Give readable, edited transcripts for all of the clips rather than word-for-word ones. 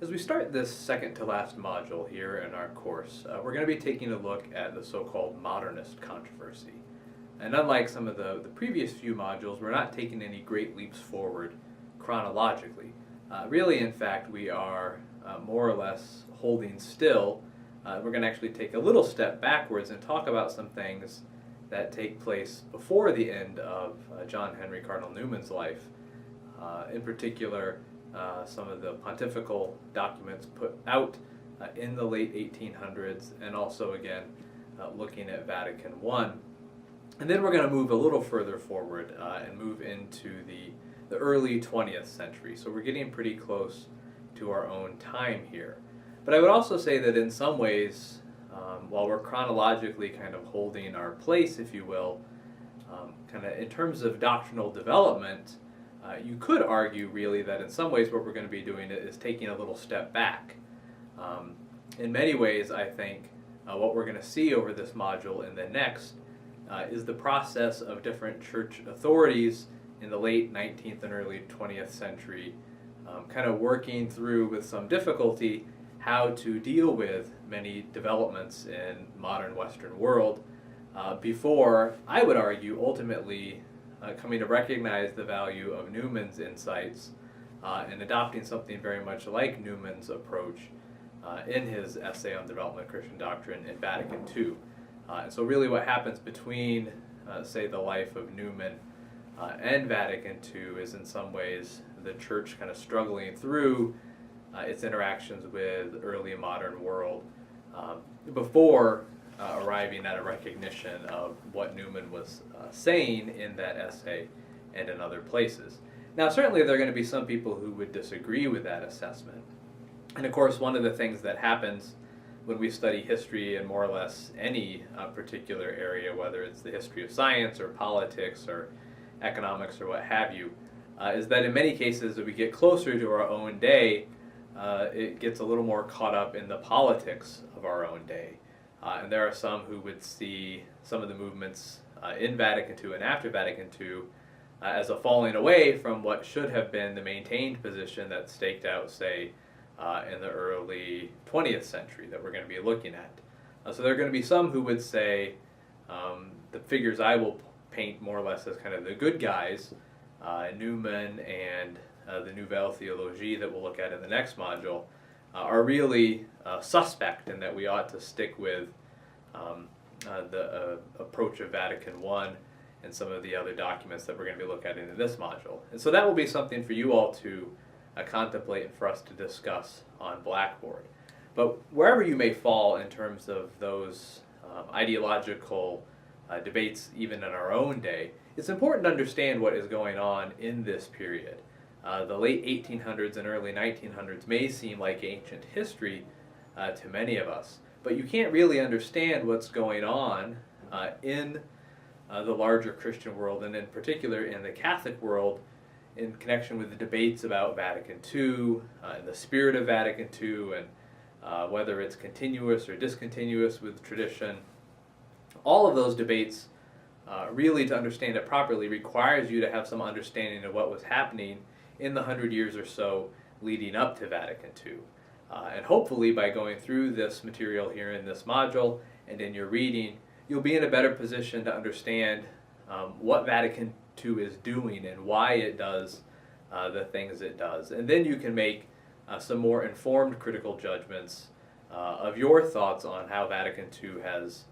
As we start this second to last module here in our course, we're going to be taking a look at the so-called modernist controversy. And unlike some of the previous few modules, we're not taking any great leaps forward chronologically. Really, in fact, we are more or less holding still. We're going to actually take a little step backwards and talk about some things that take place before the end of John Henry Cardinal Newman's life. In particular, some of the pontifical documents put out in the late 1800s, and also again looking at Vatican I. And then we're going to move a little further forward and move into the early 20th century. So we're getting pretty close to our own time here. But I would also say that in some ways, while we're chronologically kind of holding our place, if you will, kind of in terms of doctrinal development, you could argue really that in some ways what we're going to be doing is taking a little step back. In many ways, I think what we're going to see over this module and the next is the process of different church authorities in the late 19th and early 20th century kind of working through with some difficulty how to deal with many developments in modern Western world before, I would argue, ultimately coming to recognize the value of Newman's insights and adopting something very much like Newman's approach in his essay on development of Christian doctrine in Vatican II. And so really what happens between, say, the life of Newman and Vatican II is in some ways the church kind of struggling through its interactions with early modern world before arriving at a recognition of what Newman was saying in that essay and in other places. Now, certainly there are going to be some people who would disagree with that assessment. And of course, one of the things that happens when we study history in more or less any particular area, whether it's the history of science or politics or economics or what have you, is that in many cases as we get closer to our own day, it gets a little more caught up in the politics of our own day. And there are some who would see some of the movements in Vatican II and after Vatican II as a falling away from what should have been the maintained position that's staked out, say, in the early 20th century that we're going to be looking at. So there are going to be some who would say the figures I will paint more or less as kind of the good guys, Newman and the Nouvelle Theologie that we'll look at in the next module, are really suspect in that we ought to stick with the approach of Vatican I and some of the other documents that we're going to be looking at in this module. And so that will be something for you all to contemplate and for us to discuss on Blackboard. But wherever you may fall in terms of those ideological debates even in our own day, it's important to understand what is going on in this period. The late 1800s and early 1900s may seem like ancient history to many of us, but you can't really understand what's going on in the larger Christian world, and in particular in the Catholic world, in connection with the debates about Vatican II and the spirit of Vatican II and whether it's continuous or discontinuous with tradition. All of those debates, really to understand it properly, requires you to have some understanding of what was happening in the 100 years or so leading up to Vatican II. And hopefully by going through this material here in this module and in your reading, you'll be in a better position to understand what Vatican II is doing and why it does the things it does. And then you can make some more informed critical judgments of your thoughts on how Vatican II has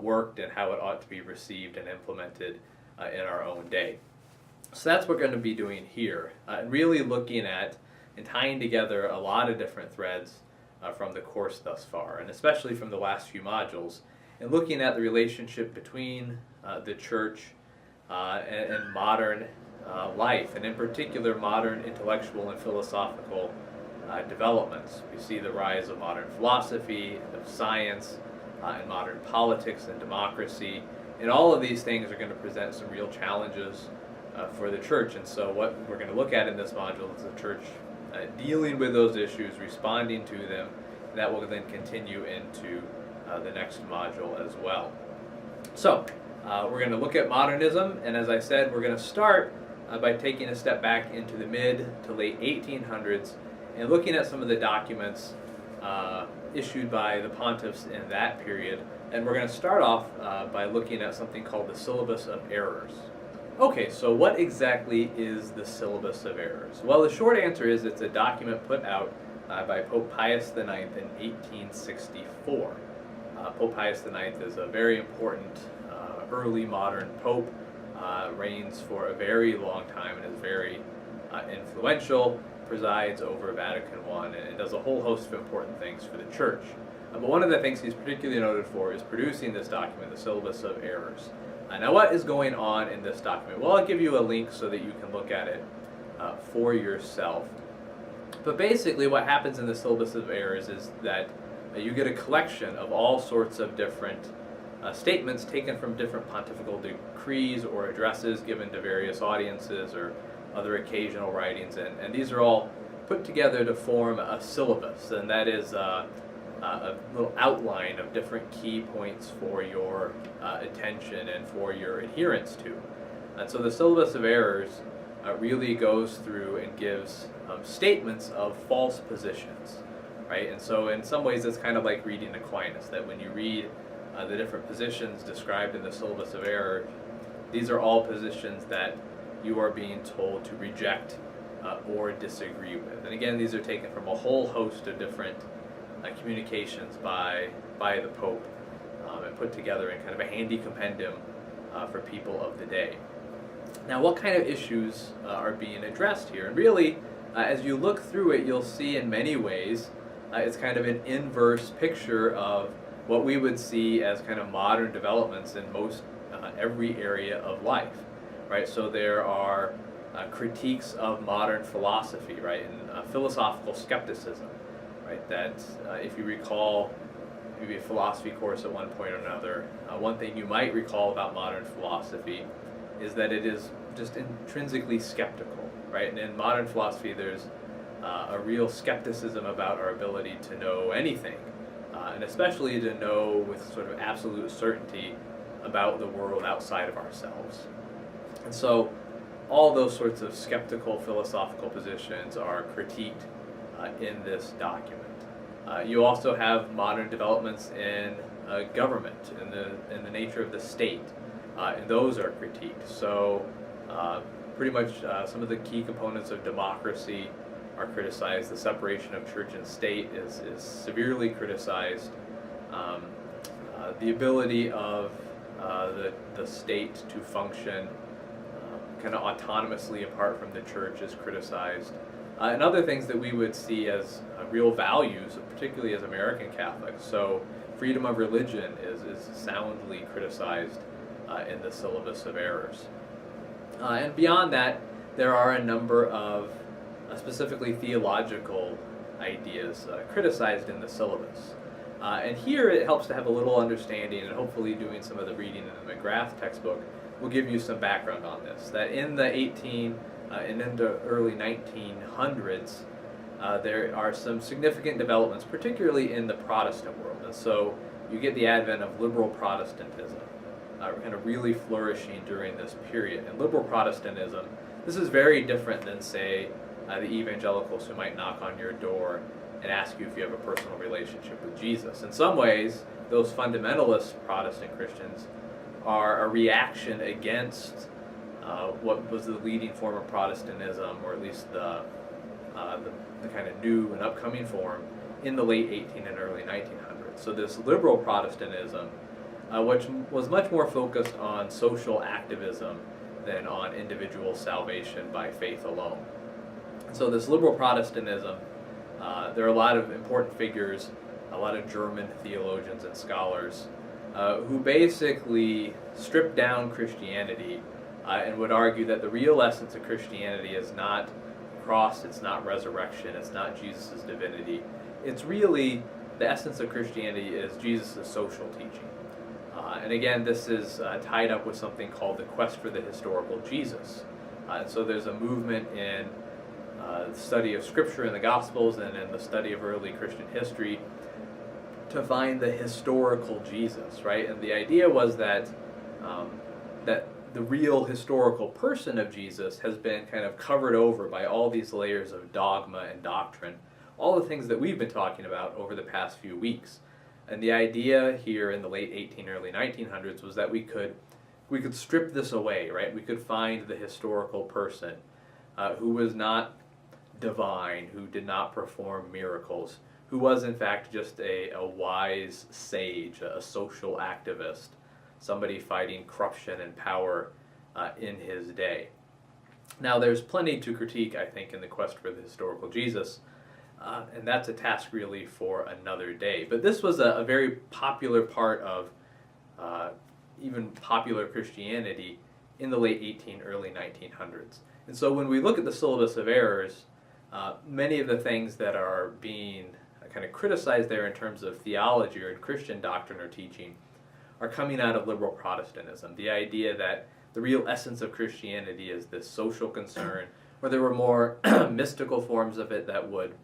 worked and how it ought to be received and implemented in our own day. So that's what we're going to be doing here, and really looking at and tying together a lot of different threads from the course thus far, and especially from the last few modules, and looking at the relationship between the church and modern life, and in particular modern intellectual and philosophical developments. We see the rise of modern philosophy, of science, and modern politics and democracy, and all of these things are going to present some real challenges for the church. And so what we're going to look at in this module is the church dealing with those issues, responding to them, and that will then continue into the next module as well. So we're going to look at modernism, and as I said, we're going to start by taking a step back into the mid to late 1800s and looking at some of the documents issued by the pontiffs in that period. And we're going to start off by looking at something called the Syllabus of Errors. Okay, so what exactly is the Syllabus of Errors? Well, the short answer is it's a document put out by Pope Pius IX in 1864. Pope Pius IX is a very important early modern pope, reigns for a very long time and is very influential, presides over Vatican I, and does a whole host of important things for the Church. But one of the things he's particularly noted for is producing this document, the Syllabus of Errors. Now, what is going on in this document? Well, I'll give you a link so that you can look at it for yourself. But basically, what happens in the Syllabus of Errors is that you get a collection of all sorts of different statements taken from different pontifical decrees or addresses given to various audiences or other occasional writings, and these are all put together to form a syllabus, and that is a little outline of different key points for your attention and for your adherence to. And so the Syllabus of Errors really goes through and gives statements of false positions, right? And so in some ways it's kind of like reading Aquinas, that when you read the different positions described in the Syllabus of Errors, these are all positions that you are being told to reject or disagree with. And again, these are taken from a whole host of different communications by the Pope and put together in kind of a handy compendium for people of the day. Now, what kind of issues are being addressed here? And really, as you look through it, you'll see in many ways it's kind of an inverse picture of what we would see as kind of modern developments in most every area of life, right? So there are critiques of modern philosophy, right, and philosophical skepticism, right? That if you recall maybe a philosophy course at one point or another, one thing you might recall about modern philosophy is that it is just intrinsically skeptical, right? And in modern philosophy, there's a real skepticism about our ability to know anything, and especially to know with sort of absolute certainty about the world outside of ourselves. And so all those sorts of skeptical philosophical positions are critiqued in this document. You also have modern developments in government, in the nature of the state, and those are critiqued. So pretty much some of the key components of democracy are criticized. The separation of church and state is severely criticized. The ability of the state to function kind of autonomously apart from the church is criticized. And other things that we would see as real values, particularly as American Catholics. So freedom of religion is soundly criticized in the Syllabus of Errors. And beyond that, there are a number of specifically theological ideas criticized in the syllabus. And here it helps to have a little understanding, and hopefully doing some of the reading in the McGrath textbook will give you some background on this. That in the and in the early 1900s, there are some significant developments, particularly in the Protestant world. And so you get the advent of liberal Protestantism, kind of really flourishing during this period. And liberal Protestantism, this is very different than, say, the evangelicals who might knock on your door and ask you if you have a personal relationship with Jesus. In some ways, those fundamentalist Protestant Christians are a reaction against what was the leading form of Protestantism, or at least the kind of new and upcoming form in the late 18 and early 1900s. So this liberal Protestantism, which was much more focused on social activism than on individual salvation by faith alone. So this liberal Protestantism, there are a lot of important figures, a lot of German theologians and scholars who basically stripped down Christianity and would argue that the real essence of Christianity is not cross, it's not resurrection, it's not Jesus' divinity. It's really, the essence of Christianity is Jesus' social teaching. And again, this is tied up with something called the quest for the historical Jesus. And so there's a movement in the study of Scripture in the Gospels and in the study of early Christian history to find the historical Jesus, right? And the idea was that that the real historical person of Jesus has been kind of covered over by all these layers of dogma and doctrine, all the things that we've been talking about over the past few weeks. And the idea here in the late early 1900s was that we could strip this away, right? We could find the historical person who was not divine, who did not perform miracles, who was in fact just a wise sage, a social activist, somebody fighting corruption and power in his day. Now there's plenty to critique, I think, in the quest for the historical Jesus, and that's a task really for another day. But this was a very popular part of even popular Christianity in the late early 1900s. And so when we look at the Syllabus of Errors, many of the things that are being kind of criticized there in terms of theology or Christian doctrine or teaching are coming out of liberal Protestantism. The idea that the real essence of Christianity is this social concern, or there were more mystical forms of it that would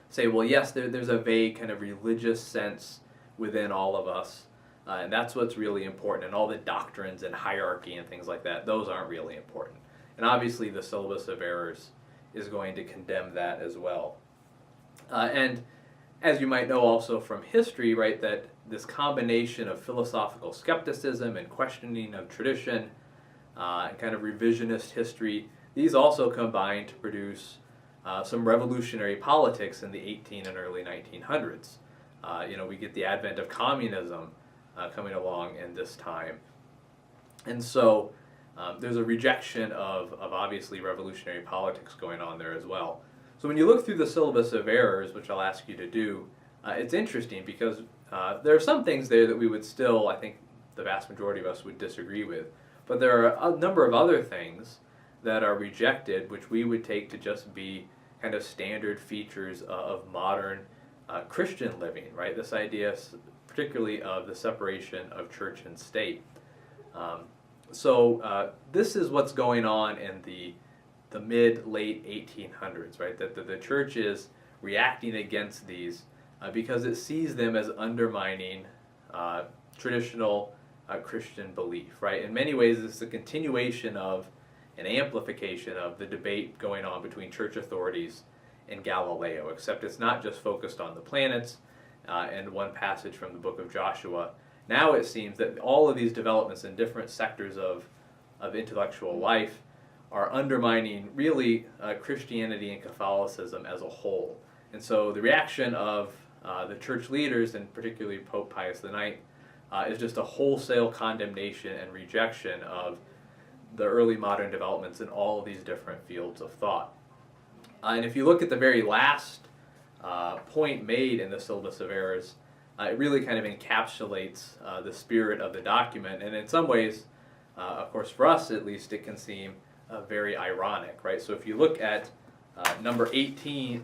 say, well, yes, there's a vague kind of religious sense within all of us, and that's what's really important, and all the doctrines and hierarchy and things like that, those aren't really important. And obviously the Syllabus of Errors is going to condemn that as well. And as you might know also from history, right, that this combination of philosophical skepticism and questioning of tradition and kind of revisionist history, these also combine to produce some revolutionary politics in the and early 1900s. We get the advent of communism coming along in this time. And so there's a rejection of obviously revolutionary politics going on there as well. So when you look through the Syllabus of Errors, which I'll ask you to do, it's interesting because there are some things there that we would still, I think the vast majority of us would disagree with. But there are a number of other things that are rejected, which we would take to just be kind of standard features of modern Christian living, right? This idea particularly of the separation of church and state. So this is what's going on in the mid-late 1800s, right? That the church is reacting against these because it sees them as undermining traditional Christian belief, right? In many ways, it's a continuation of an amplification of the debate going on between church authorities and Galileo, except it's not just focused on the planets and one passage from the book of Joshua. Now it seems that all of these developments in different sectors of intellectual life are undermining really Christianity and Catholicism as a whole. And so the reaction of the church leaders, and particularly Pope Pius IX, is just a wholesale condemnation and rejection of the early modern developments in all of these different fields of thought. And if you look at the very last point made in the Syllabus of Errors, it really kind of encapsulates the spirit of the document, and in some ways, of course for us at least, it can seem very ironic, right? So if you look at number 80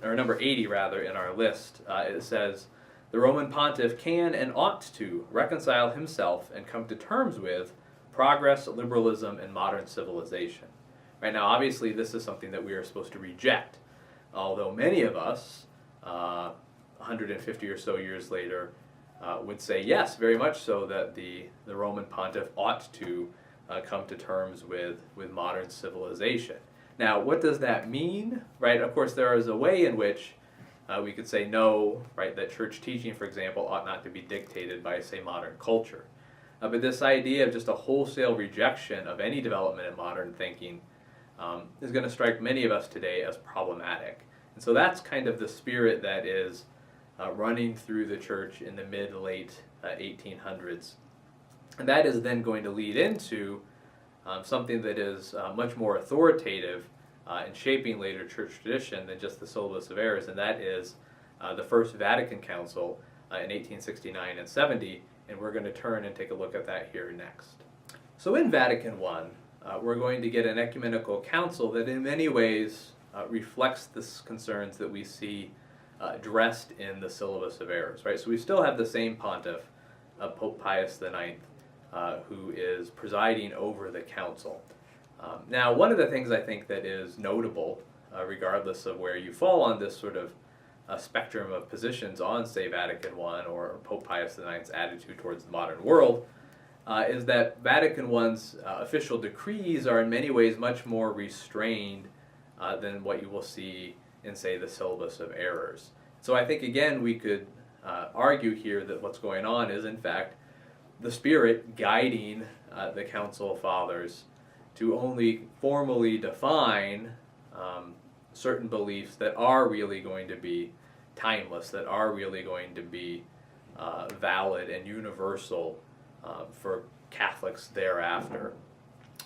rather in our list, it says, "The Roman Pontiff can and ought to reconcile himself and come to terms with progress, liberalism, and modern civilization." Right now, obviously, this is something that we are supposed to reject, although many of us, 150 or so years later, would say yes, very much so, that the Roman Pontiff ought to come to terms with modern civilization. Now, what does that mean? Right? Of course, there is a way in which we could say no, right, that church teaching, for example, ought not to be dictated by, say, modern culture. But this idea of just a wholesale rejection of any development in modern thinking is going to strike many of us today as problematic. And so that's kind of the spirit that is running through the church in the mid-late 1800s. And that is then going to lead into something that is much more authoritative in shaping later church tradition than just the Syllabus of Errors, and that is the First Vatican Council in 1869 and 70, and we're going to turn and take a look at that here next. So in Vatican I, we're going to get an ecumenical council that in many ways reflects the concerns that we see addressed in the Syllabus of Errors, right? So we still have the same pontiff, Pope Pius IX, who is presiding over the council. Now, one of the things I think that is notable, regardless of where you fall on this sort of spectrum of positions on, say, Vatican I or Pope Pius IX's attitude towards the modern world, is that Vatican I's official decrees are in many ways much more restrained than what you will see in, say, the Syllabus of Errors. So I think, again, we could argue here that what's going on is, in fact, the Spirit guiding the Council Fathers to only formally define certain beliefs that are really going to be timeless, that are really going to be valid and universal for Catholics thereafter.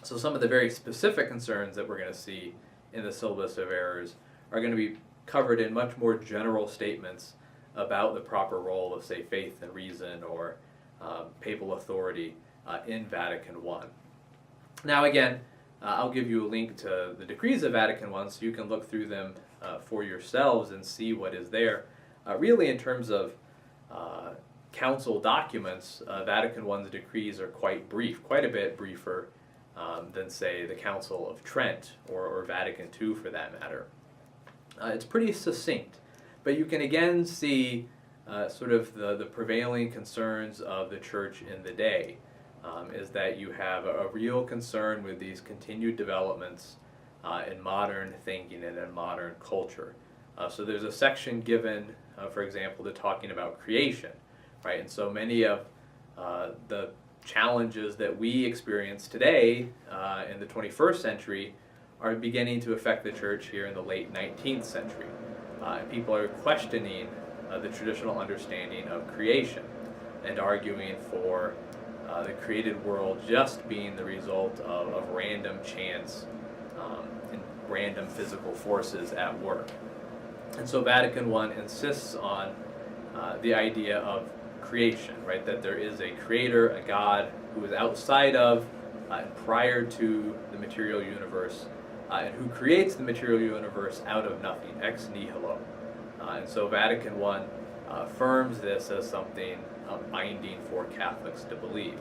So some of the very specific concerns that we're going to see in the Syllabus of Errors are going to be covered in much more general statements about the proper role of, say, faith and reason or papal authority in Vatican I. Now again, I'll give you a link to the decrees of Vatican I so you can look through them for yourselves and see what is there. Really, in terms of council documents, Vatican I's decrees are quite brief, quite a bit briefer than, say, the Council of Trent or Vatican II for that matter. It's pretty succinct, but you can again see sort of the prevailing concerns of the Church in the day, is that you have a real concern with these continued developments in modern thinking and in modern culture. So there's a section given, for example, to talking about creation, right? And so many of the challenges that we experience today in the 21st century are beginning to affect the Church here in the late 19th century. People are questioning the traditional understanding of creation and arguing for the created world just being the result of random chance and random physical forces at work. And so Vatican I insists on the idea of creation, right? That there is a creator, a God, who is outside of and prior to the material universe, and who creates the material universe out of nothing, ex nihilo. And so Vatican I affirms this as something binding for Catholics to believe.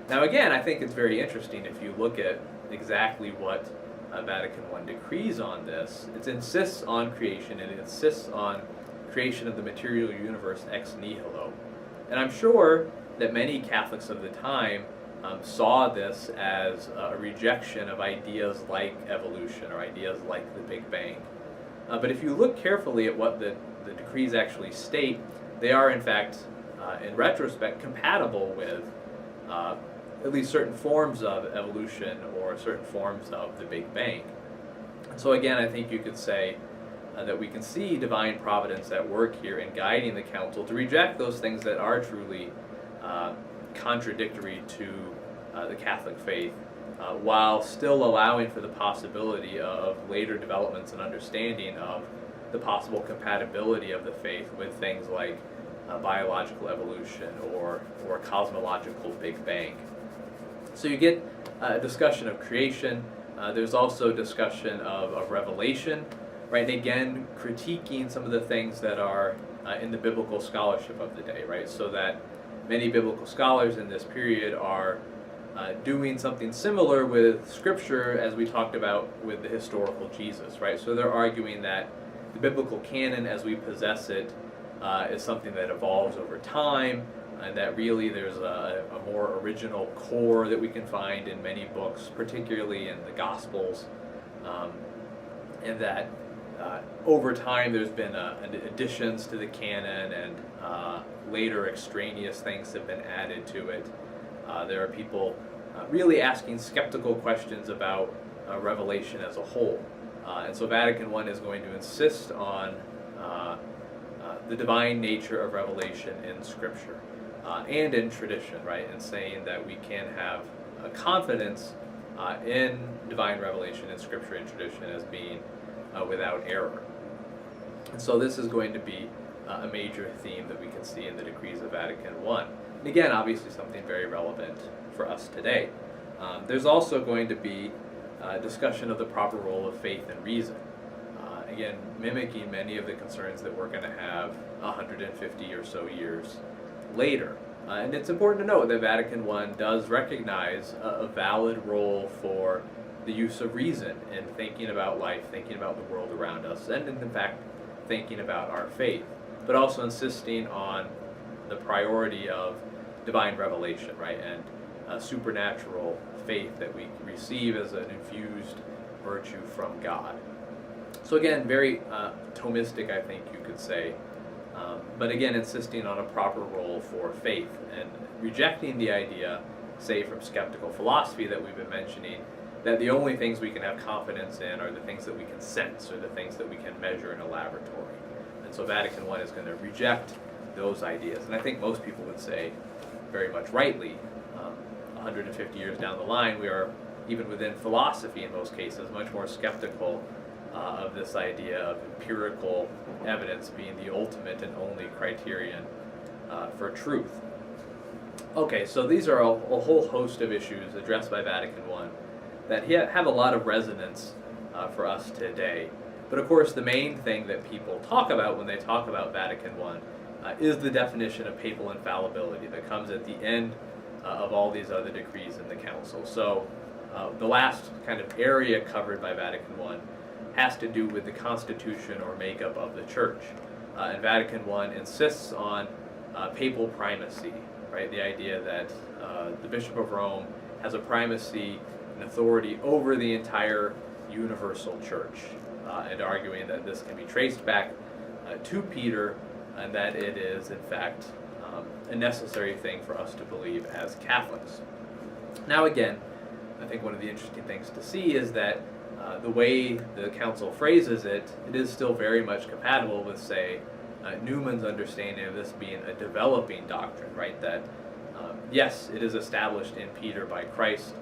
Now again, I think it's very interesting if you look at exactly what Vatican I decrees on this. It insists on creation, and it insists on creation of the material universe ex nihilo. And I'm sure that many Catholics of the time saw this as a rejection of ideas like evolution or ideas like the Big Bang. But if you look carefully at what the decrees actually state, they are in fact, in retrospect, compatible with at least certain forms of evolution or certain forms of the Big Bang. So again, I think you could say that we can see divine providence at work here in guiding the council to reject those things that are truly contradictory to the Catholic faith, while still allowing for the possibility of later developments and understanding of the possible compatibility of the faith with things like biological evolution or cosmological Big Bang. So you get a discussion of creation. There's also discussion of revelation, right? And again, critiquing some of the things that are in the biblical scholarship of the day, right? So that many biblical scholars in this period are doing something similar with Scripture as we talked about with the historical Jesus, right? So they're arguing that the biblical canon as we possess it is something that evolves over time, and that really there's a more original core that we can find in many books, particularly in the Gospels, and that over time there's been additions to the canon, and later extraneous things have been added to it. There are people really asking skeptical questions about Revelation as a whole. And so Vatican I is going to insist on the divine nature of revelation in Scripture and in tradition, right? And saying that we can have a confidence in divine revelation in Scripture and tradition as being without error. And so this is going to be a major theme that we can see in the decrees of Vatican I. And again, obviously something very relevant for us today. There's also going to be discussion of the proper role of faith and reason. Again, mimicking many of the concerns that we're going to have 150 or so years later. And it's important to note that Vatican I does recognize a valid role for the use of reason in thinking about life, thinking about the world around us, and in fact, thinking about our faith, but also insisting on the priority of divine revelation, right? And supernatural faith that we receive as an infused virtue from God. So again, very Thomistic, I think you could say, but again, insisting on a proper role for faith and rejecting the idea, say from skeptical philosophy that we've been mentioning, that the only things we can have confidence in are the things that we can sense or the things that we can measure in a laboratory. And so Vatican I is going to reject those ideas. And I think most people would say, very much rightly, 150 years down the line, we are, even within philosophy in most cases, much more skeptical of this idea of empirical evidence being the ultimate and only criterion for truth. Okay, so these are a whole host of issues addressed by Vatican I that have a lot of resonance for us today. But of course, the main thing that people talk about when they talk about Vatican I is the definition of papal infallibility that comes at the end of all these other decrees in the Council. So the last kind of area covered by Vatican I has to do with the constitution or makeup of the Church. And Vatican I insists on papal primacy, right? The idea that the Bishop of Rome has a primacy and authority over the entire universal Church, and arguing that this can be traced back to Peter, and that it is, in fact, a necessary thing for us to believe as Catholics. Now again, I think one of the interesting things to see is that the way the Council phrases it, it is still very much compatible with, say, Newman's understanding of this being a developing doctrine, right? That, yes, it is established in Peter by Christ.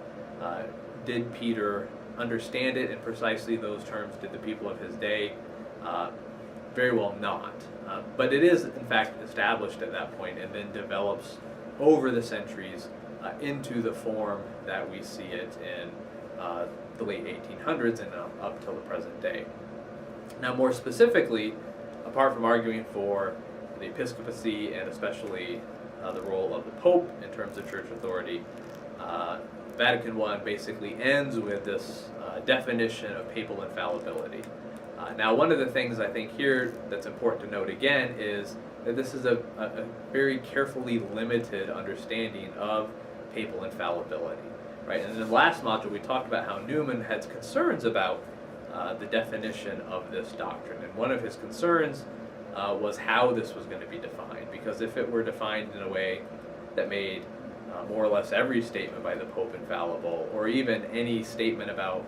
Did Peter understand it in precisely those terms? Did the people of his day? Very well not. But it is, in fact, established at that point and then develops over the centuries into the form that we see it in the late 1800s and up till the present day. Now, more specifically, apart from arguing for the episcopacy and especially the role of the Pope in terms of church authority, Vatican I basically ends with this definition of papal infallibility. Now, one of the things I think here that's important to note again is that this is a very carefully limited understanding of papal infallibility, right? And in the last module, we talked about how Newman had concerns about the definition of this doctrine. And one of his concerns was how this was going to be defined, because if it were defined in a way that made more or less every statement by the Pope infallible, or even any statement about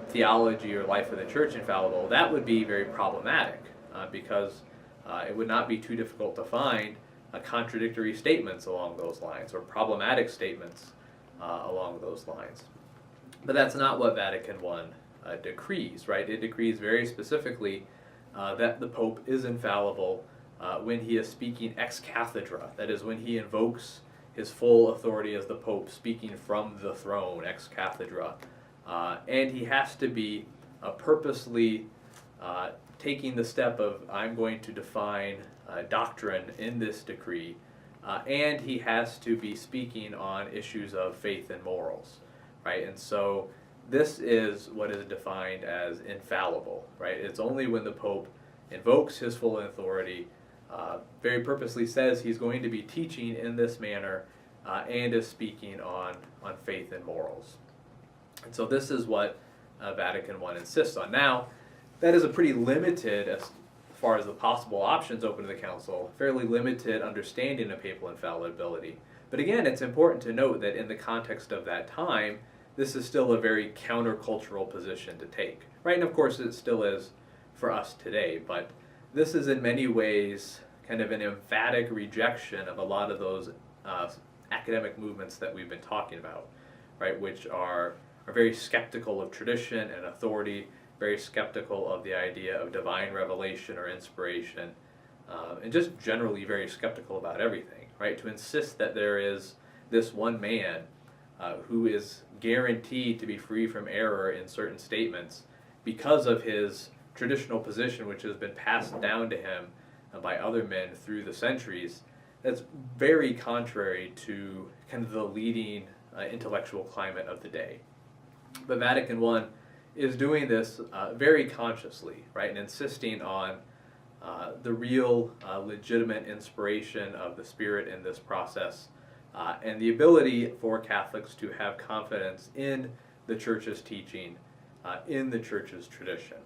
theology or life of the Church infallible, that would be very problematic, because it would not be too difficult to find contradictory statements along those lines, or problematic statements along those lines. But that's not what Vatican I decrees, right? It decrees very specifically that the Pope is infallible when he is speaking ex cathedra, that is, when he invokes his full authority as the Pope, speaking from the throne, ex cathedra. And he has to be purposely taking the step of, I'm going to define doctrine in this decree, and he has to be speaking on issues of faith and morals, right? And so this is what is defined as infallible, right? It's only when the Pope invokes his full authority, very purposely says he's going to be teaching in this manner, and is speaking on faith and morals. And so this is what Vatican I insists on. Now, that is a pretty limited, as far as the possible options open to the Council, fairly limited understanding of papal infallibility. But again, it's important to note that in the context of that time, this is still a very countercultural position to take, right? And of course, it still is for us today, but this is in many ways kind of an emphatic rejection of a lot of those academic movements that we've been talking about, right? Which are very skeptical of tradition and authority, very skeptical of the idea of divine revelation or inspiration, and just generally very skeptical about everything, right? To insist that there is this one man who is guaranteed to be free from error in certain statements because of his traditional position, which has been passed down to him by other men through the centuries, that's very contrary to kind of the leading intellectual climate of the day. But Vatican I is doing this very consciously, right, and insisting on the real legitimate inspiration of the Spirit in this process, and the ability for Catholics to have confidence in the Church's teaching, in the Church's tradition.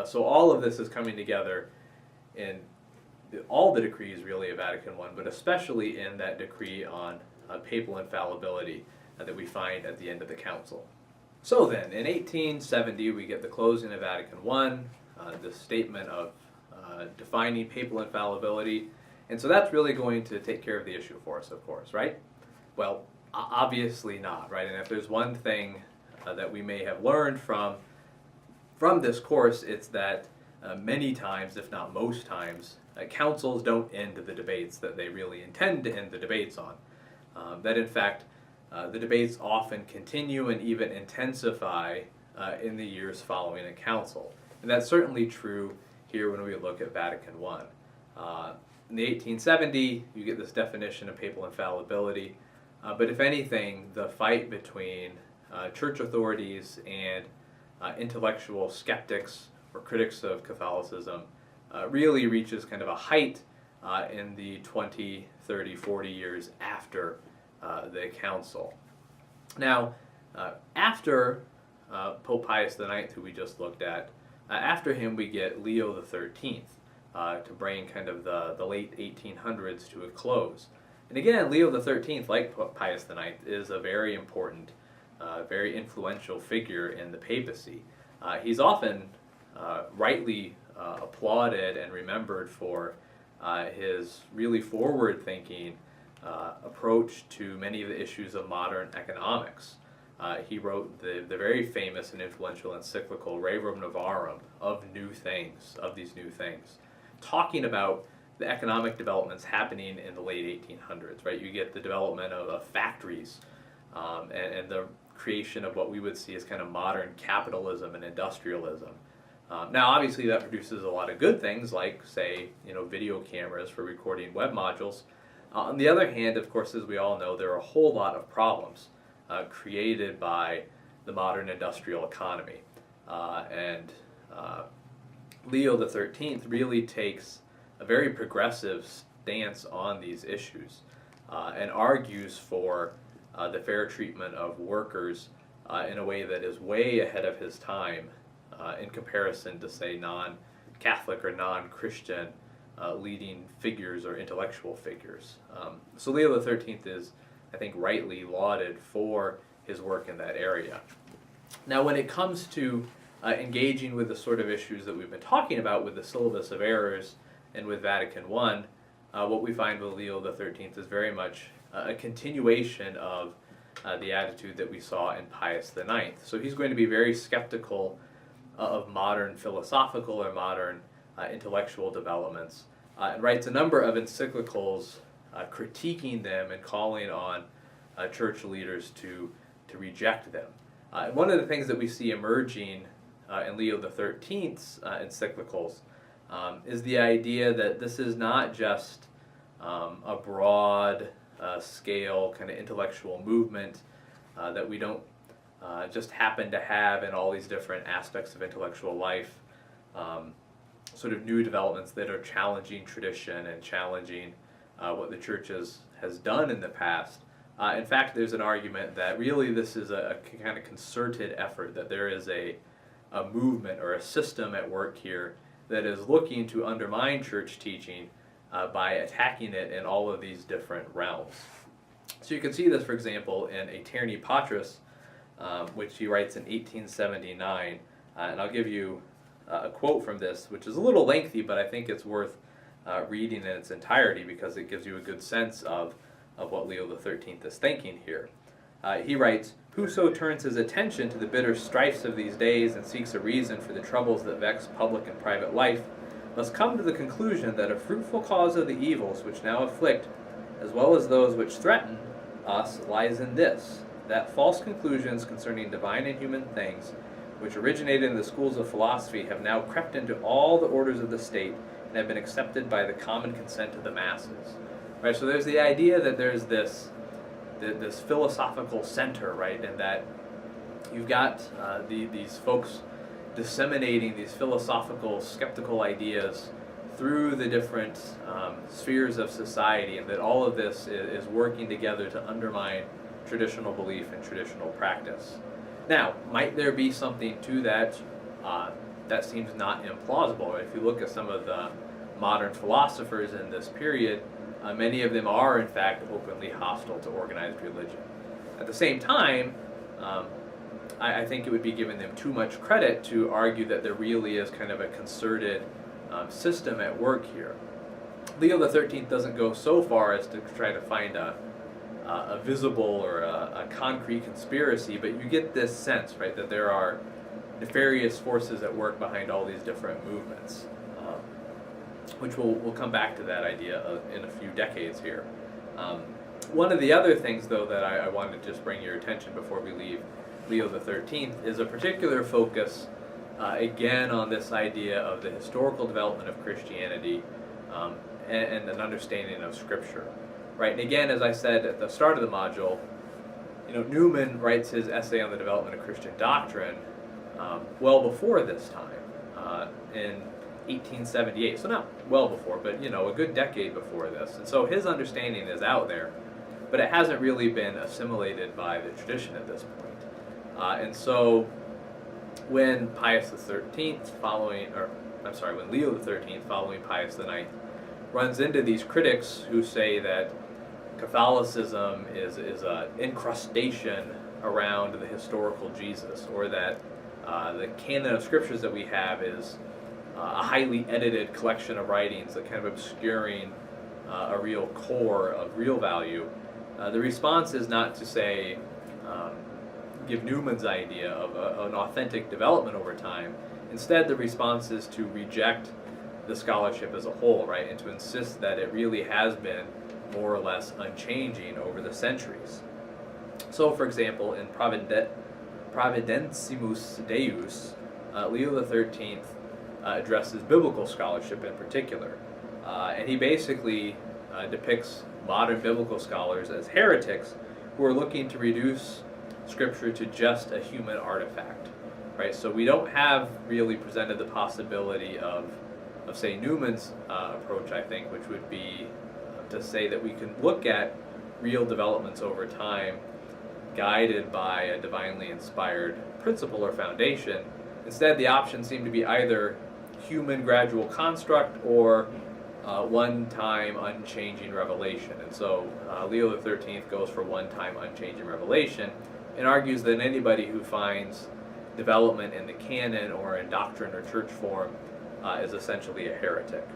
So all of this is coming together in all the decrees really of Vatican I, but especially in that decree on papal infallibility that we find at the end of the council. So then, in 1870, we get the closing of Vatican I, the statement of defining papal infallibility, and so that's really going to take care of the issue for us, of course, right? Well, obviously not, right? And if there's one thing that we may have learned from this course, it's that many times, if not most times, councils don't end the debates that they really intend to end the debates on. That in fact, the debates often continue and even intensify in the years following a council. And that's certainly true here when we look at Vatican I. In the 1870, you get this definition of papal infallibility, but if anything, the fight between church authorities and intellectual skeptics or critics of Catholicism really reaches kind of a height in the 20, 30, 40 years after the council. Now, after Pope Pius IX, who we just looked at, after him we get Leo XIII to bring kind of the late 1800s to a close. And again, Leo XIII, like Pius IX, is a very important, very influential figure in the papacy. He's often rightly applauded and remembered for his really forward-thinking approach to many of the issues of modern economics. He wrote the very famous and influential encyclical Rerum Novarum of these new things, talking about the economic developments happening in the late 1800s, right? You get the development of factories and the creation of what we would see as kind of modern capitalism and industrialism. Now, obviously, that produces a lot of good things, like, say, video cameras for recording web modules. On the other hand, of course, as we all know, there are a whole lot of problems created by the modern industrial economy. And Leo XIII really takes a very progressive stance on these issues and argues for the fair treatment of workers in a way that is way ahead of his time in comparison to, say, non-Catholic or non-Christian leading figures or intellectual figures. So Leo XIII is, I think, rightly lauded for his work in that area. Now, when it comes to engaging with the sort of issues that we've been talking about with the Syllabus of Errors and with Vatican I, what we find with Leo XIII is very much a continuation of the attitude that we saw in Pius IX. So he's going to be very skeptical of modern philosophical or modern intellectual developments, and writes a number of encyclicals critiquing them and calling on church leaders to reject them. One of the things that we see emerging in Leo XIII's encyclicals is the idea that this is not just a broad scale kind of intellectual movement that we don't just happen to have in all these different aspects of intellectual life, sort of new developments that are challenging tradition and challenging what the church has done in the past. In fact, there's an argument that really this is a kind of concerted effort, that there is a movement or a system at work here that is looking to undermine church teaching by attacking it in all of these different realms. So you can see this, for example, in Aeterni Patris, which he writes in 1879, and I'll give you a quote from this, which is a little lengthy, but I think it's worth reading in its entirety because it gives you a good sense of what Leo XIII is thinking here. He writes, "Whoso turns his attention to the bitter strifes of these days and seeks a reason for the troubles that vex public and private life, must come to the conclusion that a fruitful cause of the evils which now afflict, as well as those which threaten us, lies in this, that false conclusions concerning divine and human things, which originated in the schools of philosophy, have now crept into all the orders of the state and have been accepted by the common consent of the masses." Right, so there's the idea that there's this philosophical center, right, and that you've got these folks disseminating these philosophical, skeptical ideas through the different spheres of society, and that all of this is working together to undermine traditional belief and traditional practice. Now, might there be something to that? That seems not implausible. If you look at some of the modern philosophers in this period, many of them are in fact openly hostile to organized religion. At the same time, I think it would be giving them too much credit to argue that there really is kind of a concerted system at work here. Leo XIII doesn't go so far as to try to find a visible or a concrete conspiracy, but you get this sense, right, that there are nefarious forces at work behind all these different movements, which we'll come back to that idea in a few decades here. One of the other things, though, that I wanted to just bring your attention before we leave Leo XIII is a particular focus, again, on this idea of the historical development of Christianity and an understanding of Scripture. Right, and again, as I said at the start of the module, Newman writes his essay on the development of Christian doctrine well before this time, in 1878. So not well before, but a good decade before this. And so his understanding is out there, but it hasn't really been assimilated by the tradition at this point. And so when Pius XIII when Leo XIII, following Pius IX, runs into these critics who say that Catholicism is an incrustation around the historical Jesus, or that the canon of scriptures that we have is a highly edited collection of writings that kind of obscuring a real core of real value. The response is not to say, give Newman's idea of an authentic development over time. Instead, the response is to reject the scholarship as a whole, right, and to insist that it really has been more or less unchanging over the centuries. So, for example, in Providentissimus Deus, Leo XIII addresses biblical scholarship in particular, and he basically depicts modern biblical scholars as heretics who are looking to reduce Scripture to just a human artifact, right? So we don't have really presented the possibility of say, Newman's approach, I think, which would be to say that we can look at real developments over time guided by a divinely inspired principle or foundation. Instead, the options seem to be either human gradual construct or one-time unchanging revelation. And so Leo XIII goes for one-time unchanging revelation and argues that anybody who finds development in the canon or in doctrine or church form is essentially a heretic.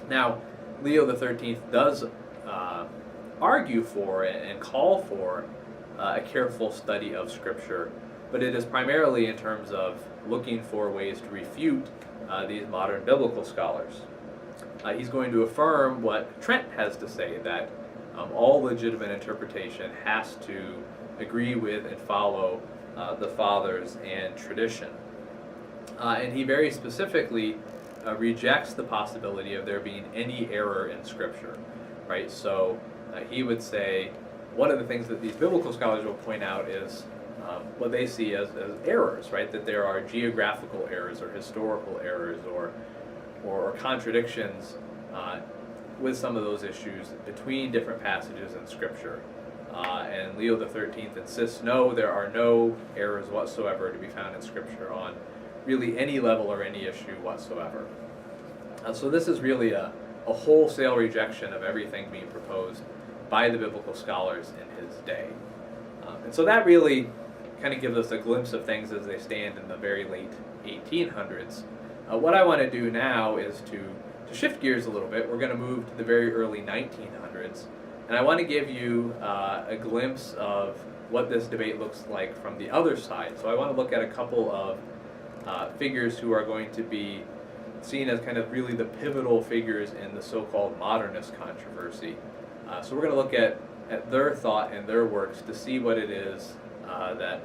Now, Leo XIII does argue for and call for a careful study of Scripture, but it is primarily in terms of looking for ways to refute these modern biblical scholars. He's going to affirm what Trent has to say, that all legitimate interpretation has to agree with and follow the Fathers and tradition. And he very specifically rejects the possibility of there being any error in Scripture, right? So he would say one of the things that these biblical scholars will point out is what they see as errors, right? That there are geographical errors or historical errors or contradictions with some of those issues between different passages in Scripture. And Leo XIII insists, no, there are no errors whatsoever to be found in Scripture on really any level or any issue whatsoever. So this is really a wholesale rejection of everything being proposed by the biblical scholars in his day. And so that really kind of gives us a glimpse of things as they stand in the very late 1800s. What I want to do now is to shift gears a little bit. We're going to move to the very early 1900s, and I want to give you a glimpse of what this debate looks like from the other side. So I want to look at a couple of figures who are going to be seen as kind of really the pivotal figures in the so-called modernist controversy. So we're going to look at their thought and their works to see what it is that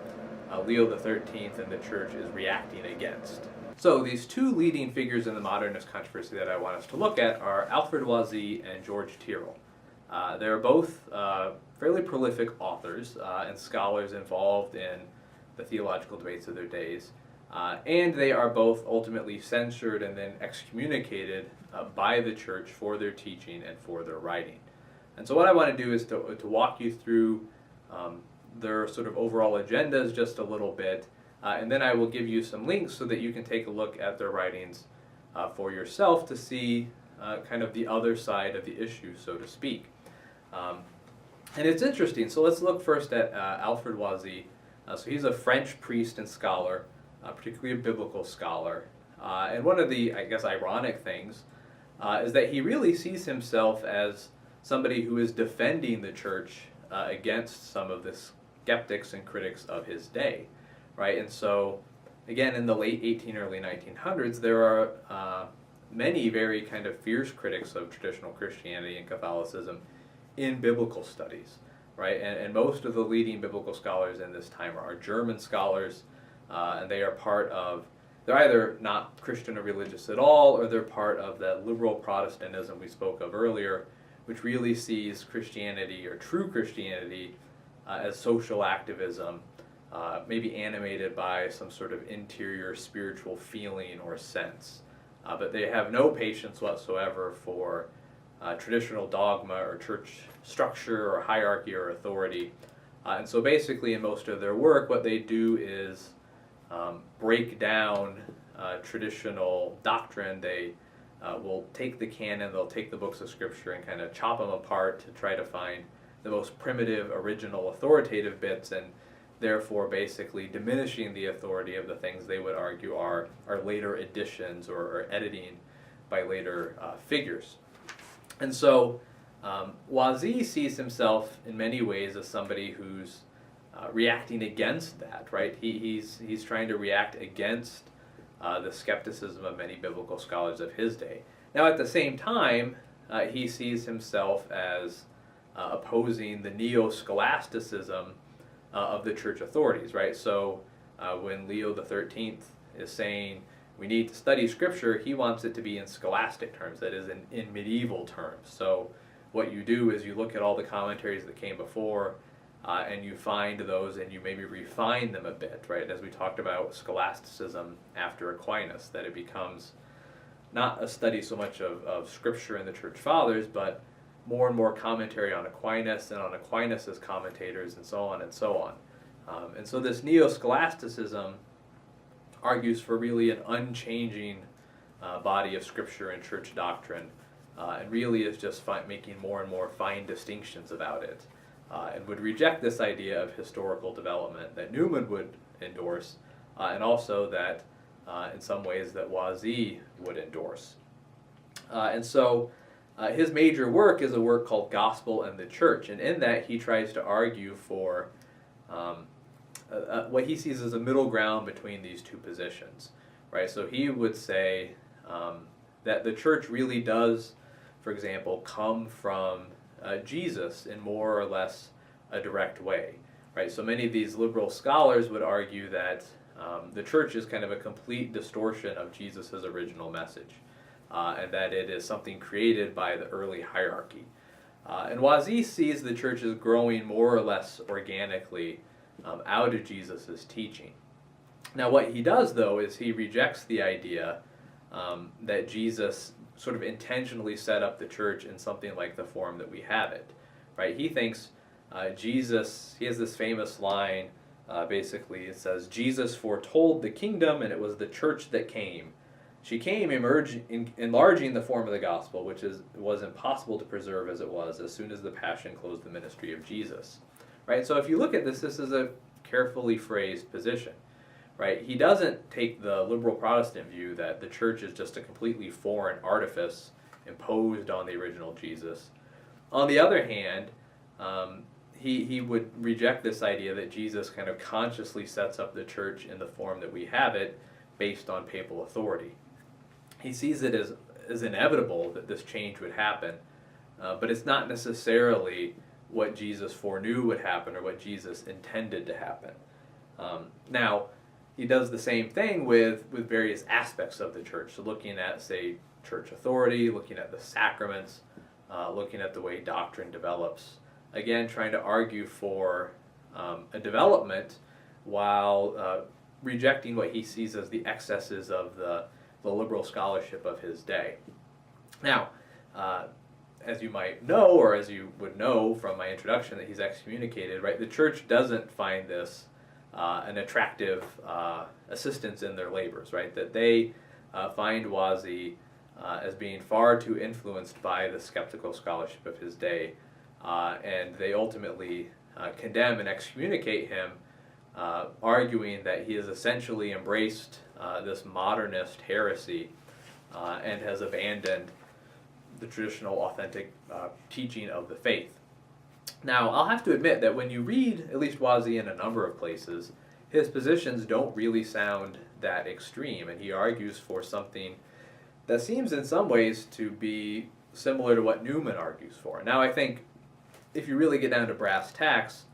Leo XIII and the Church is reacting against. So these two leading figures in the modernist controversy that I want us to look at are Alfred Loisy and George Tyrrell. They're both fairly prolific authors and scholars involved in the theological debates of their days. and they are both ultimately censored and then excommunicated by the church for their teaching and for their writing. And so what I want to do is to walk you through their sort of overall agendas just a little bit, and then I will give you some links so that you can take a look at their writings for yourself to see kind of the other side of the issue, so to speak. And it's interesting. So let's look first at Alfred Loisy. So he's a French priest and scholar, particularly a biblical scholar. And one of the, I guess, ironic things is that he really sees himself as somebody who is defending the church against some of the skeptics and critics of his day, right? And so, again, in the late early 1900s, there are many very kind of fierce critics of traditional Christianity and Catholicism in biblical studies, right? And most of the leading biblical scholars in this time are German scholars, and they are part of, they're either not Christian or religious at all, or they're part of that liberal Protestantism we spoke of earlier, which really sees Christianity, or true Christianity, as social activism, maybe animated by some sort of interior spiritual feeling or sense. But they have no patience whatsoever for traditional dogma or church structure or hierarchy or authority. And so basically in most of their work, what they do is break down traditional doctrine. They will take the canon, they'll take the books of Scripture and kind of chop them apart to try to find the most primitive, original, authoritative bits, and therefore basically diminishing the authority of the things they would argue are later additions or editing by later figures. And so Loisy sees himself in many ways as somebody who's reacting against that, right? He's trying to react against the skepticism of many biblical scholars of his day. Now, at the same time, he sees himself as opposing the neo-scholasticism of the church authorities, right? So when Leo XIII is saying we need to study Scripture, he wants it to be in scholastic terms, that is, in medieval terms. So what you do is you look at all the commentaries that came before, and you find those and you maybe refine them a bit, right? As we talked about scholasticism after Aquinas, that it becomes not a study so much of Scripture and the Church Fathers, but more and more commentary on Aquinas and on Aquinas' commentators and so on and so on. And so this neo-scholasticism argues for really an unchanging body of Scripture and church doctrine, and really is just making more and more fine distinctions about it, and would reject this idea of historical development that Newman would endorse, and also that in some ways that Loisy would endorse. And so his major work is a work called Gospel and the Church, and in that he tries to argue for what he sees as a middle ground between these two positions, right? So he would say that the church really does, for example, come from Jesus in more or less a direct way, right? So many of these liberal scholars would argue that the church is kind of a complete distortion of Jesus' original message, and that it is something created by the early hierarchy. And Loisy sees the church as growing more or less organically out of Jesus' teaching. Now what he does, though, is he rejects the idea that Jesus sort of intentionally set up the church in something like the form that we have it, right? He thinks Jesus, he has this famous line, basically it says, Jesus foretold the kingdom and it was the church that came. She came enlarging the form of the gospel, which was impossible to preserve as it was as soon as the passion closed the ministry of Jesus, right? So if you look at this is a carefully phrased position, right? He doesn't take the liberal Protestant view that the church is just a completely foreign artifice imposed on the original Jesus. On the other hand, he would reject this idea that Jesus kind of consciously sets up the church in the form that we have it based on papal authority. He sees it as inevitable that this change would happen, but it's not necessarily what Jesus foreknew would happen or what Jesus intended to happen. Now, he does the same thing with various aspects of the church. So looking at, say, church authority, looking at the sacraments, looking at the way doctrine develops. Again, trying to argue for a development while rejecting what he sees as the excesses of the liberal scholarship of his day. Now, as you might know, or as you would know from my introduction that he's excommunicated, right? The church doesn't find this an attractive assistance in their labors, right? That they find Wazi as being far too influenced by the skeptical scholarship of his day, and they ultimately condemn and excommunicate him, arguing that he has essentially embraced this modernist heresy and has abandoned the traditional authentic teaching of the faith. Now, I'll have to admit that when you read at least Wazi in a number of places, his positions don't really sound that extreme, and he argues for something that seems in some ways to be similar to what Newman argues for. Now, I think if you really get down to brass tacks,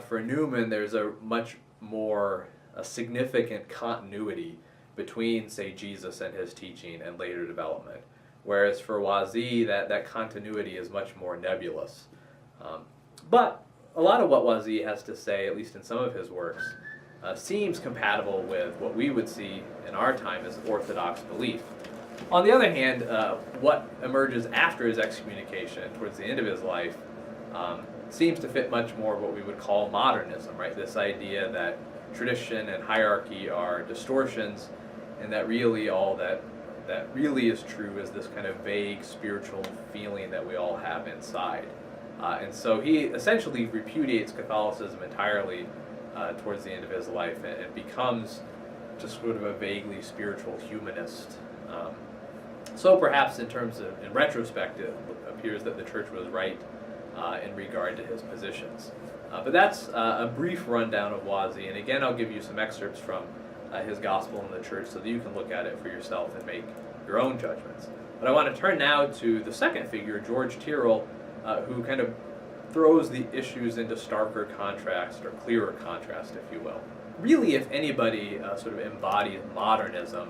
for Newman there's a much more significant continuity between, say, Jesus and his teaching and later development. Whereas for Wazi, that continuity is much more nebulous. But a lot of what Wazi has to say, at least in some of his works, seems compatible with what we would see in our time as orthodox belief. On the other hand, what emerges after his excommunication, towards the end of his life, seems to fit much more what we would call modernism, right? This idea that tradition and hierarchy are distortions, and that really all that really is true is this kind of vague spiritual feeling that we all have inside. And so he essentially repudiates Catholicism entirely towards the end of his life and becomes just sort of a vaguely spiritual humanist. So perhaps in retrospect, it appears that the church was right in regard to his positions. But that's a brief rundown of Wazi, and again I'll give you some excerpts from his Gospel in the Church so that you can look at it for yourself and make your own judgments. But I want to turn now to the second figure, George Tyrrell, who kind of throws the issues into starker contrast, or clearer contrast, if you will. Really, if anybody sort of embodies modernism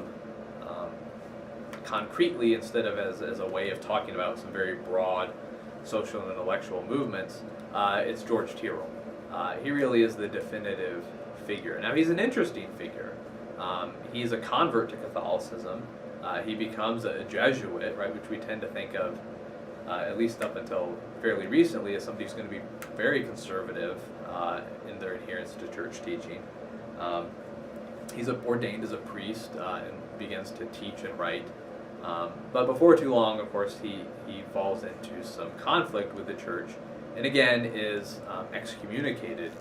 concretely instead of as a way of talking about some very broad social and intellectual movements, it's George Tyrrell. He really is the definitive figure. Now, he's an interesting figure. He's a convert to Catholicism. He becomes a Jesuit, right, which we tend to think of, at least up until fairly recently, as somebody who's going to be very conservative in their adherence to church teaching. He's ordained as a priest and begins to teach and write. But before too long, of course, he falls into some conflict with the church, and again is excommunicated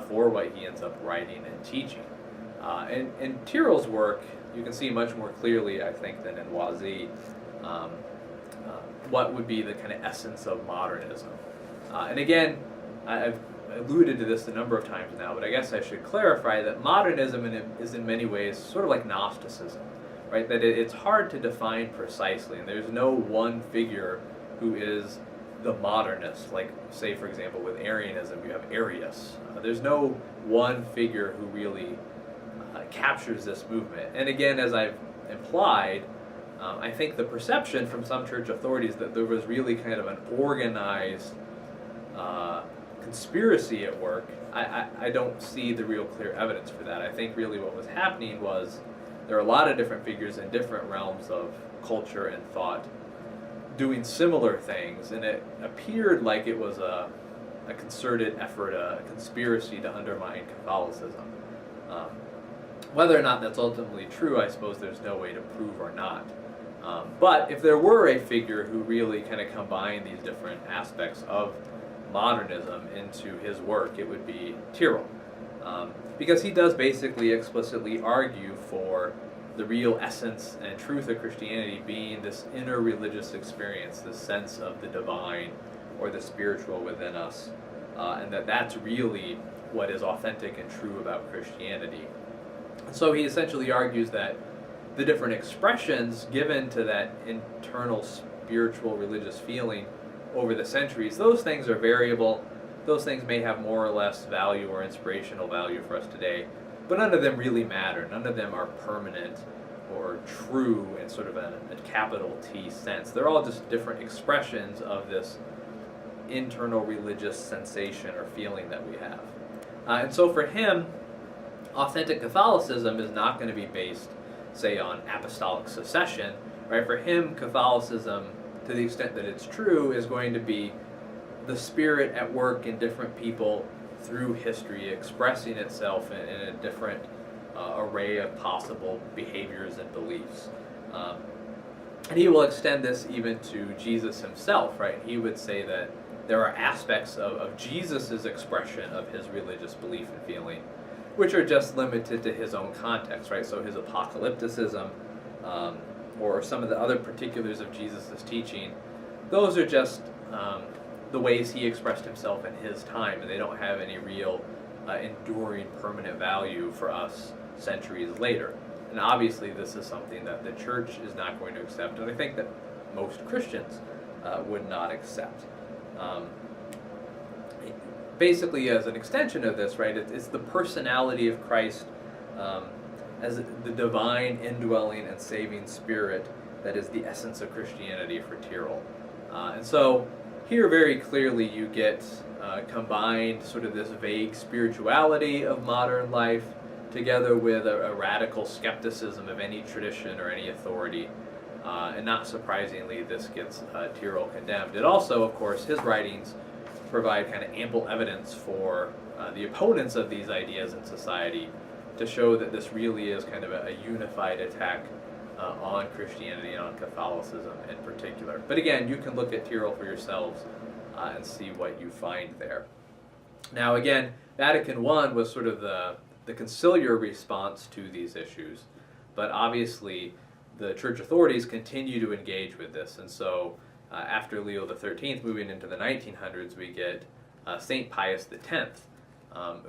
for what he ends up writing and teaching. And in Tyrrell's work, you can see much more clearly, I think, than in Wazi, what would be the kind of essence of modernism. And again, I've alluded to this a number of times now, but I guess I should clarify that modernism is in many ways sort of like Gnosticism, right? That it's hard to define precisely, and there's no one figure who is the modernist. Like, say, for example, with Arianism, you have Arius. There's no one figure who really captures this movement. And again, as I've implied, I think the perception from some church authorities that there was really kind of an organized conspiracy at work, I don't see the real clear evidence for that. I think really what was happening was there are a lot of different figures in different realms of culture and thought doing similar things, and it appeared like it was a concerted effort, a conspiracy to undermine Catholicism. Whether or not that's ultimately true, I suppose there's no way to prove or not. But if there were a figure who really kind of combined these different aspects of modernism into his work, it would be Tyrrell. Because he does basically explicitly argue for the real essence and truth of Christianity being this inner religious experience, this sense of the divine or the spiritual within us, and that's really what is authentic and true about Christianity. So he essentially argues that the different expressions given to that internal spiritual religious feeling over the centuries, those things are variable. Those things may have more or less value or inspirational value for us today, but none of them really matter. None of them are permanent or true in sort of a capital T sense. They're all just different expressions of this internal religious sensation or feeling that we have. And so for him, Authentic Catholicism is not going to be based, say, on apostolic succession, right? For him, Catholicism, to the extent that it's true, is going to be the Spirit at work in different people through history, expressing itself in a different array of possible behaviors and beliefs. And he will extend this even to Jesus himself, right? He would say that there are aspects of Jesus' expression of his religious belief and feeling which are just limited to his own context, right? So his apocalypticism, or some of the other particulars of Jesus' teaching, those are just the ways he expressed himself in his time, and they don't have any real enduring permanent value for us centuries later. And obviously this is something that the church is not going to accept, and I think that most Christians would not accept. Basically, as an extension of this, right, it's the personality of Christ as the divine, indwelling, and saving Spirit that is the essence of Christianity for Tyrrell. And so here very clearly you get combined sort of this vague spirituality of modern life together with a radical skepticism of any tradition or any authority. And not surprisingly, this gets Tyrrell condemned. It also, of course, his writings provide kind of ample evidence for the opponents of these ideas in society to show that this really is kind of a unified attack on Christianity and on Catholicism in particular. But again, you can look at Tyrrell for yourselves and see what you find there. Now again, Vatican I was sort of the conciliar response to these issues, but obviously the church authorities continue to engage with this, and so after Leo XIII, moving into the 1900s, we get St. Pius X,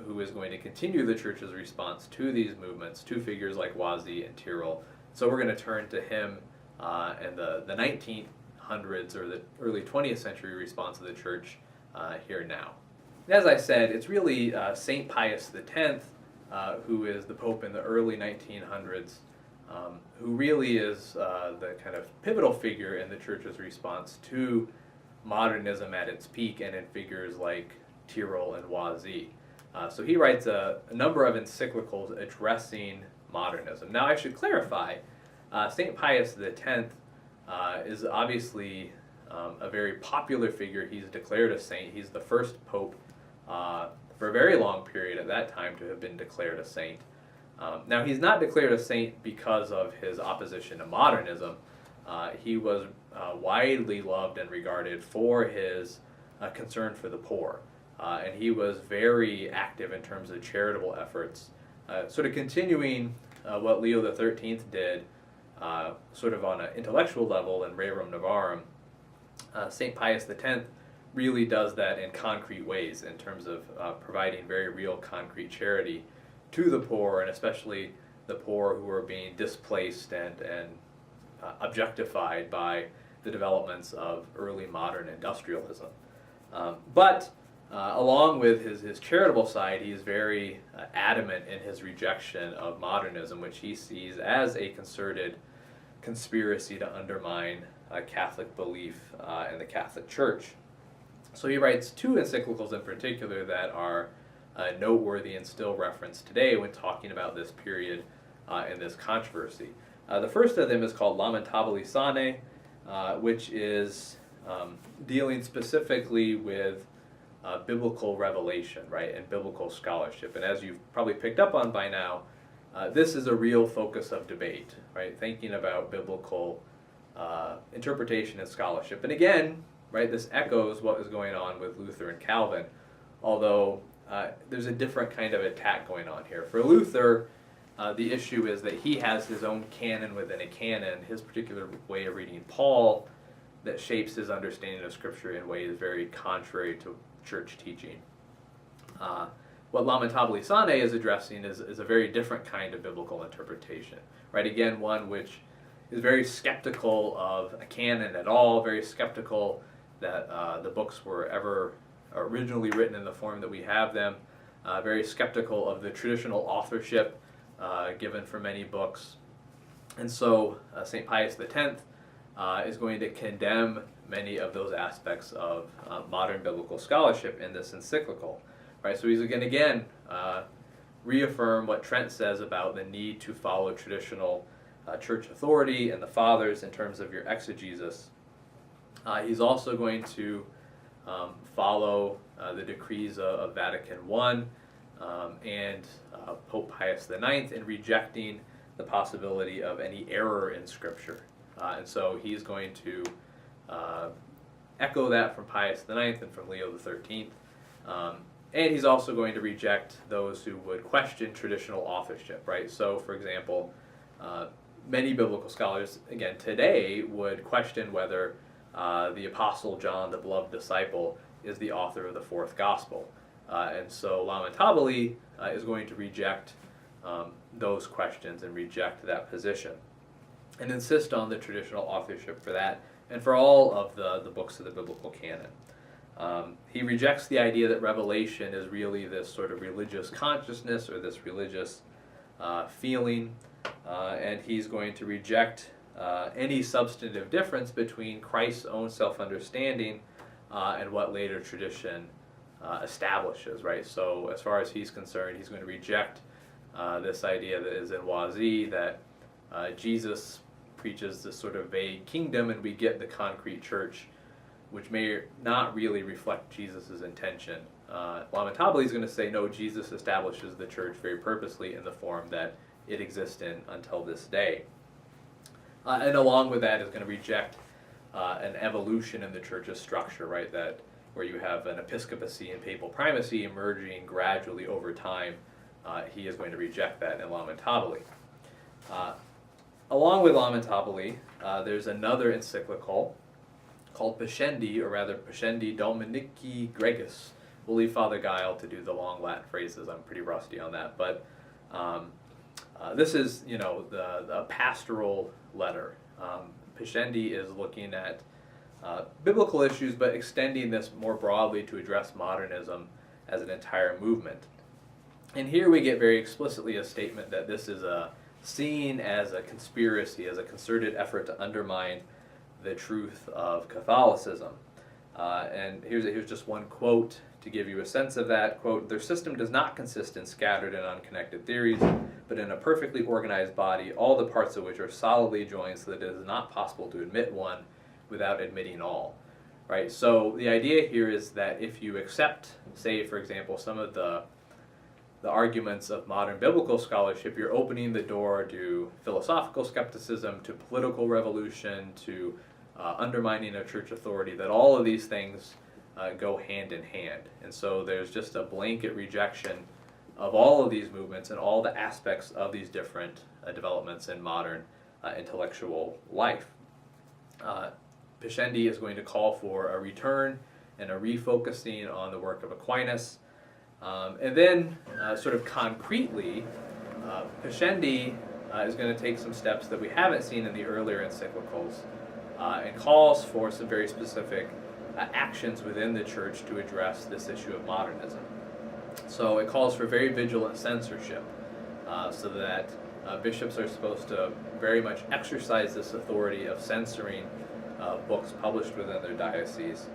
who is going to continue the church's response to these movements, to figures like Woisi and Tyrrell. So we're going to turn to him and the 1900s or the early 20th century response of the church here now. As I said, it's really St. Pius X, who is the Pope in the early 1900s, who really is the kind of pivotal figure in the church's response to modernism at its peak and in figures like Tyrrell and Woisi. So he writes a number of encyclicals addressing modernism. Now I should clarify, St. Pius X is obviously a very popular figure. He's declared a saint. He's the first pope for a very long period at that time to have been declared a saint. Now, he's not declared a saint because of his opposition to modernism. He was widely loved and regarded for his concern for the poor. And he was very active in terms of charitable efforts, sort of continuing what Leo XIII did, sort of on an intellectual level in Rerum Novarum. St. Pius X really does that in concrete ways in terms of providing very real concrete charity to the poor, and especially the poor who are being displaced and objectified by the developments of early modern industrialism. But along with his charitable side, he is very adamant in his rejection of modernism, which he sees as a concerted conspiracy to undermine Catholic belief in the Catholic Church. So he writes two encyclicals in particular that are noteworthy and still referenced today when talking about this period and this controversy. The first of them is called Lamentabili Sane, which is dealing specifically with biblical revelation, right, and biblical scholarship. And as you've probably picked up on by now, this is a real focus of debate, right, thinking about biblical interpretation and scholarship. And again, right, this echoes what was going on with Luther and Calvin, although there's a different kind of attack going on here. For Luther, the issue is that he has his own canon within a canon, his particular way of reading Paul, that shapes his understanding of Scripture in ways very contrary to church teaching. What Lamentabili Sane is addressing is a very different kind of biblical interpretation, right? Again, one which is very skeptical of a canon at all, very skeptical that the books were ever originally written in the form that we have them, very skeptical of the traditional authorship given for many books. And so St. Pius X is going to condemn many of those aspects of modern biblical scholarship in this encyclical. Right? So he's again reaffirm what Trent says about the need to follow traditional church authority and the fathers in terms of your exegesis. He's also going to follow the decrees of Vatican I and Pope Pius IX in rejecting the possibility of any error in Scripture. And so he's going to echo that from Pius IX and from Leo XIII. And he's also going to reject those who would question traditional authorship, right? So, for example, many biblical scholars, again, today would question whether the Apostle John, the beloved disciple, is the author of the fourth gospel. And so Lamentabili is going to reject those questions and reject that position and insist on the traditional authorship for that and for all of the books of the biblical canon. He rejects the idea that revelation is really this sort of religious consciousness or this religious feeling, and he's going to reject any substantive difference between Christ's own self-understanding and what later tradition establishes, right? So as far as he's concerned, he's going to reject this idea that is in Wazi, that Jesus preaches this sort of vague kingdom and we get the concrete church, which may not really reflect Jesus' intention. Lamentabili is going to say, no, Jesus establishes the church very purposely in the form that it exists in until this day. And along with that is going to reject an evolution in the church's structure, right? That where you have an episcopacy and papal primacy emerging gradually over time, he is going to reject that in Lamentabili. Along with Lamentabili, there's another encyclical called Pascendi, or rather Pascendi Dominici Gregis. We'll leave Father Guile to do the long Latin phrases. I'm pretty rusty on that, but this is, the pastoral letter. Pascendi is looking at biblical issues, but extending this more broadly to address modernism as an entire movement. And here we get very explicitly a statement that this is seen as a conspiracy, as a concerted effort to undermine the truth of Catholicism. And here's just one quote to give you a sense of that. Quote, "Their system does not consist in scattered and unconnected theories, but in a perfectly organized body, all the parts of which are solidly joined so that it is not possible to admit one without admitting all." Right? So the idea here is that if you accept, say, for example, some of the arguments of modern biblical scholarship, you're opening the door to philosophical skepticism, to political revolution, to undermining of church authority, that all of these things go hand in hand. And so there's just a blanket rejection of all of these movements and all the aspects of these different developments in modern intellectual life. Pascendi is going to call for a return and a refocusing on the work of Aquinas. And then, sort of concretely, Pascendi is going to take some steps that we haven't seen in the earlier encyclicals and calls for some very specific actions within the church to address this issue of modernism. So it calls for very vigilant censorship, so that bishops are supposed to very much exercise this authority of censoring books published within their diocese.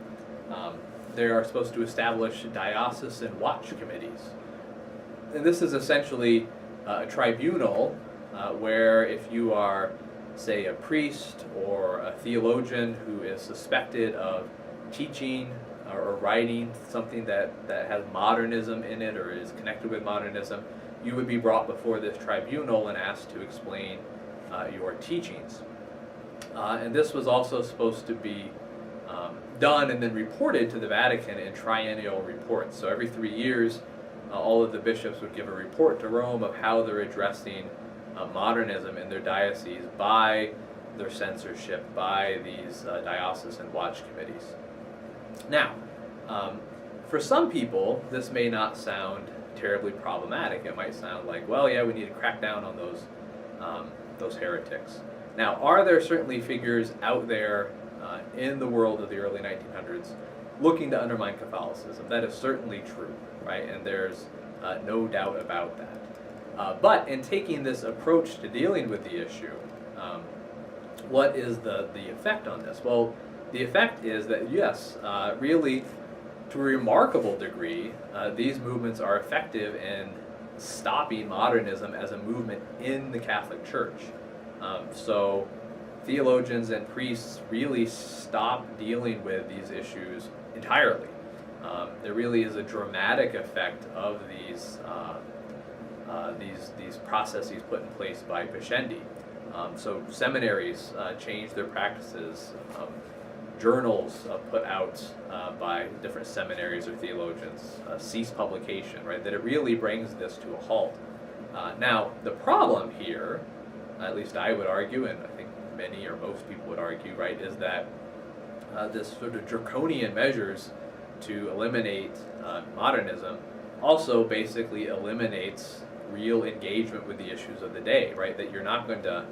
They are supposed to establish diocesan watch committees. And this is essentially a tribunal where if you are, say, a priest or a theologian who is suspected of teaching or writing something that has modernism in it or is connected with modernism, you would be brought before this tribunal and asked to explain your teachings. And this was also supposed to be done and then reported to the Vatican in triennial reports. So every 3 years, all of the bishops would give a report to Rome of how they're addressing modernism in their diocese by their censorship, by these diocesan watch committees. Now, for some people, this may not sound terribly problematic. It might sound like, well, yeah, we need to crack down on those heretics. Now, are there certainly figures out there in the world of the early 1900s looking to undermine Catholicism? That is certainly true, right? And there's no doubt about that. But in taking this approach to dealing with the issue, what is the effect on this? Well, the effect is that, yes, really, to a remarkable degree, these movements are effective in stopping modernism as a movement in the Catholic Church. So theologians and priests really stopped dealing with these issues entirely. There really is a dramatic effect of these processes put in place by Pascendi. So seminaries changed their practices. Journals put out by different seminaries or theologians cease publication, right? That it really brings this to a halt. Now, the problem here, at least I would argue, and I think many or most people would argue, right, is that this sort of draconian measures to eliminate modernism also basically eliminates real engagement with the issues of the day, right? That you're not going to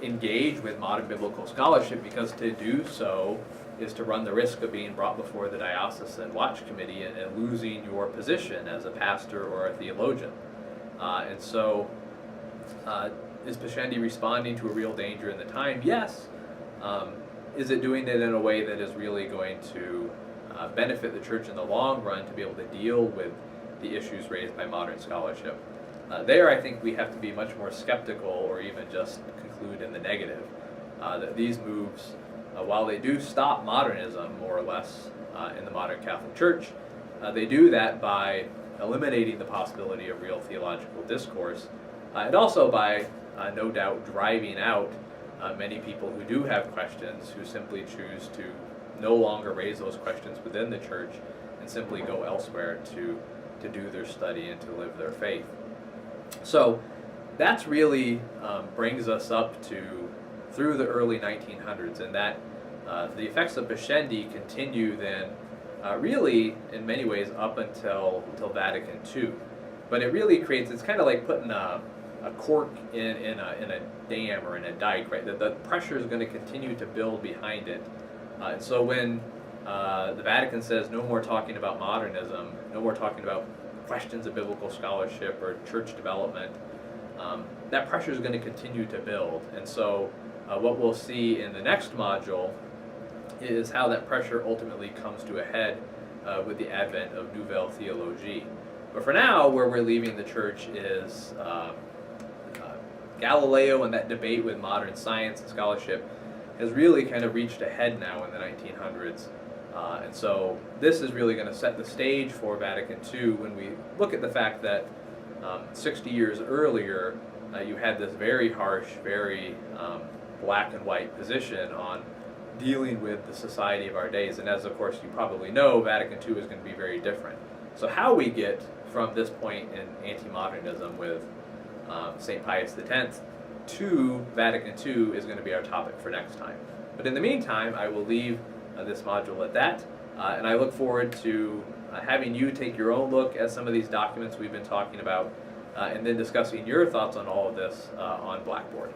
engage with modern biblical scholarship, because to do so is to run the risk of being brought before the diocesan watch committee and losing your position as a pastor or a theologian. And so is Pascendi responding to a real danger in the time? Yes. Is it doing it in a way that is really going to benefit the church in the long run to be able to deal with the issues raised by modern scholarship? There, I think we have to be much more skeptical, or even just conclude in the negative, that these moves, while they do stop modernism more or less in the modern Catholic Church, they do that by eliminating the possibility of real theological discourse, and also by no doubt driving out many people who do have questions, who simply choose to no longer raise those questions within the church and simply go elsewhere to do their study and to live their faith. So that's really brings us up to through the early 1900s, and that the effects of Pascendi continue then really in many ways up until Vatican II. But it really creates, it's kind of like putting a cork in a dam or in a dike, right? The pressure is going to continue to build behind it. And so when the Vatican says no more talking about modernism, no more talking about questions of biblical scholarship or church development, that pressure is going to continue to build. And so what we'll see in the next module is how that pressure ultimately comes to a head with the advent of Nouvelle Theologie. But for now, where we're leaving the church is Galileo, and that debate with modern science and scholarship has really kind of reached a head now in the 1900s. And so this is really going to set the stage for Vatican II when we look at the fact that 60 years earlier, you had this very harsh, very black and white position on dealing with the society of our days. And as of course you probably know, Vatican II is going to be very different. So how we get from this point in anti-modernism with St. Pius X to Vatican II is going to be our topic for next time. But in the meantime, I will leave this module at that, and I look forward to having you take your own look at some of these documents we've been talking about, and then discussing your thoughts on all of this on Blackboard.